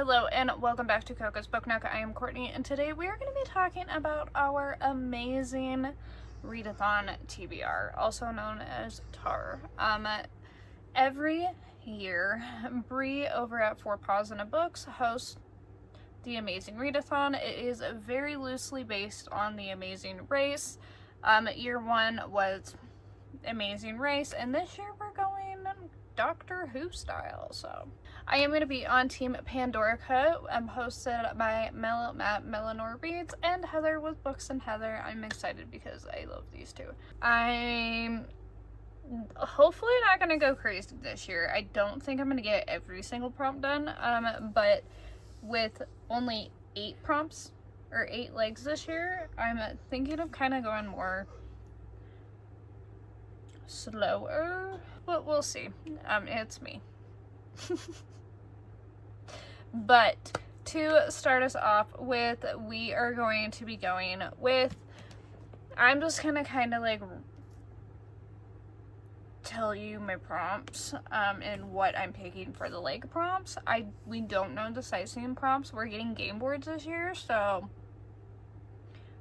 Hello and welcome back to Coco's Book Nook. I am Courtney and today we are going to be talking about our Amazing Readathon TBR, also known as TAR. Every year, Bree over at Four Paws in a Books hosts the Amazing Readathon. It is very loosely based on the Amazing Race. Year one was Amazing Race, and this year we're going Doctor Who style. So I am going to be on Team Pandorica. I'm hosted by Melanor Reads and Heather with Books and Heather. I'm excited because I love these two. I'm hopefully not going to go crazy this year. I don't think I'm going to get every single prompt done, but with only 8 prompts or 8 legs this year, I'm thinking of kind of going more slower, but we'll see. It's me. But to start us off with, we are going to be going with, I'm just gonna kind of like tell you my prompts and what I'm picking for the leg prompts. We don't know the sightseeing prompts. We're getting game boards this year, so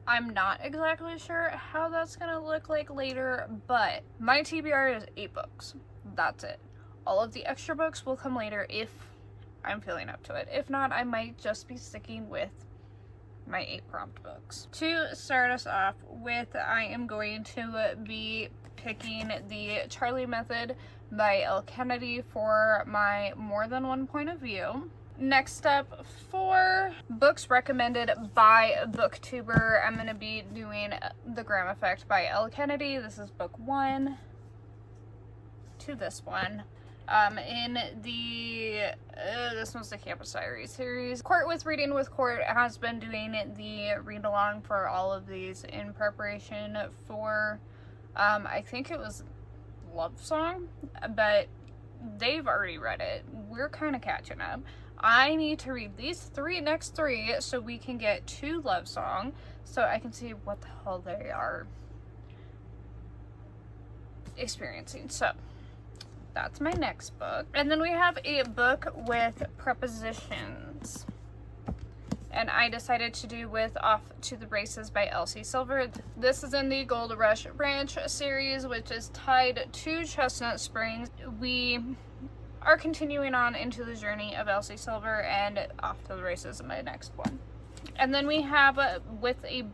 I'm not exactly sure how that's gonna look like later, but my TBR is 8 books. That's it. All of the extra books will come later if I'm feeling up to it. If not, I might just be sticking with my 8 prompt books. To start us off with, I am going to be picking the Charlie Method by Elle Kennedy for my more than one point of view. Next up, for books recommended by Booktuber, I'm going to be doing The Graham Effect by Elle Kennedy. This is book 1 to this one. In the, this was the Campus Diaries series. Court with Reading with Court has been doing the read-along for all of these in preparation for, I think it was Love Song, but they've already read it. We're kind of catching up. I need to read these next three so we can get to Love Song so I can see what the hell they are experiencing. So that's my next book. And then we have a book with prepositions. And I decided to do with Off to the Races by Elsie Silver. This is in the Gold Rush Ranch series, which is tied to Chestnut Springs. We are continuing on into the journey of Elsie Silver, and Off to the Races is my next one. And then we have with a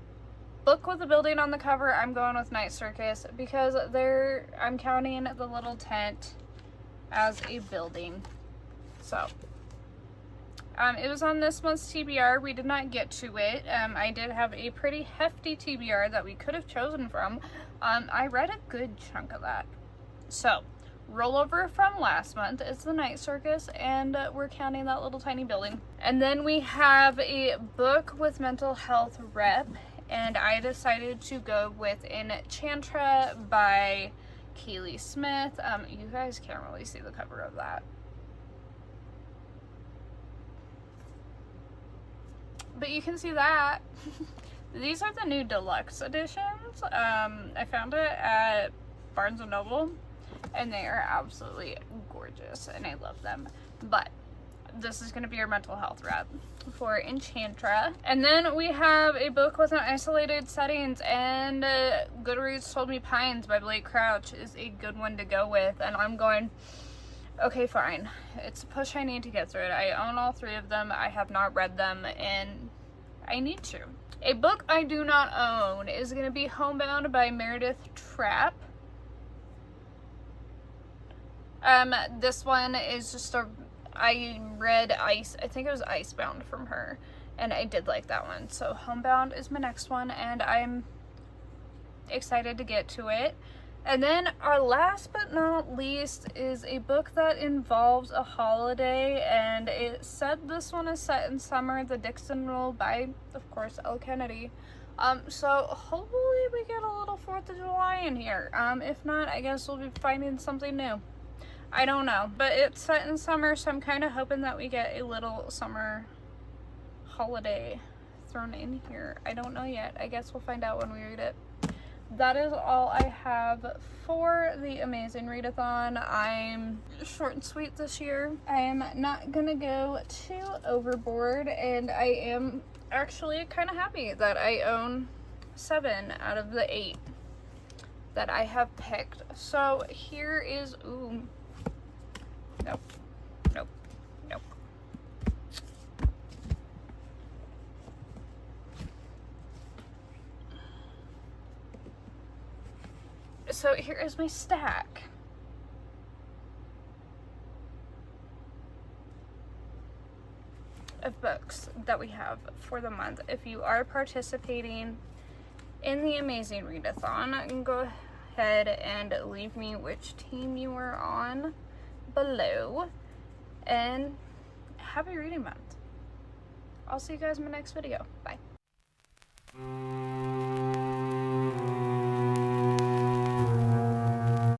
book with a building on the cover, I'm going with Night Circus because I'm counting the little tent as a building. So it was on this month's TBR. We did not get to it. I did have a pretty hefty TBR that we could have chosen from. I read a good chunk of that. So rollover from last month is the Night Circus, and we're counting that little tiny building. And then we have a book with mental health rep, and I decided to go with Enchantra by Kaylee Smith. You guys can't really see the cover of that, but you can see that. These are the new deluxe editions. I found it at Barnes & Noble, and they are absolutely gorgeous, and I love them. But this is going to be our mental health rep for Enchantra. And then we have a book with an isolated settings, and Goodreads told me Pines by Blake Crouch is a good one to go with, and I'm going, okay, fine. It's a push I need to get through it. I own all 3 of them. I have not read them, and I need to. A book I do not own is going to be Homebound by Meredith Trapp. This one is just I read I think it was Icebound from her, and I did like that one. So Homebound is my next one, and I'm excited to get to it. And then our last but not least is a book that involves a holiday, and it said this one is set in summer, The Dixon Rule by, of course, Elle Kennedy. So hopefully we get a little 4th of July in here. If not, I guess we'll be finding something new. I don't know, but it's set in summer, so I'm kind of hoping that we get a little summer holiday thrown in here. I don't know yet. I guess we'll find out when we read it. that is all I have for the Amazing Readathon. I'm short and sweet this year. I am not gonna go too overboard, and I am actually kind of happy that I own 7 out of the 8 that I have picked. So here is, ooh, nope, nope, nope. So here is my stack. Of books that we have for the month. If you are participating in the Amazing Readathon, go ahead and leave me which team you are on below, and happy reading month. I'll see you guys in my next video. Bye.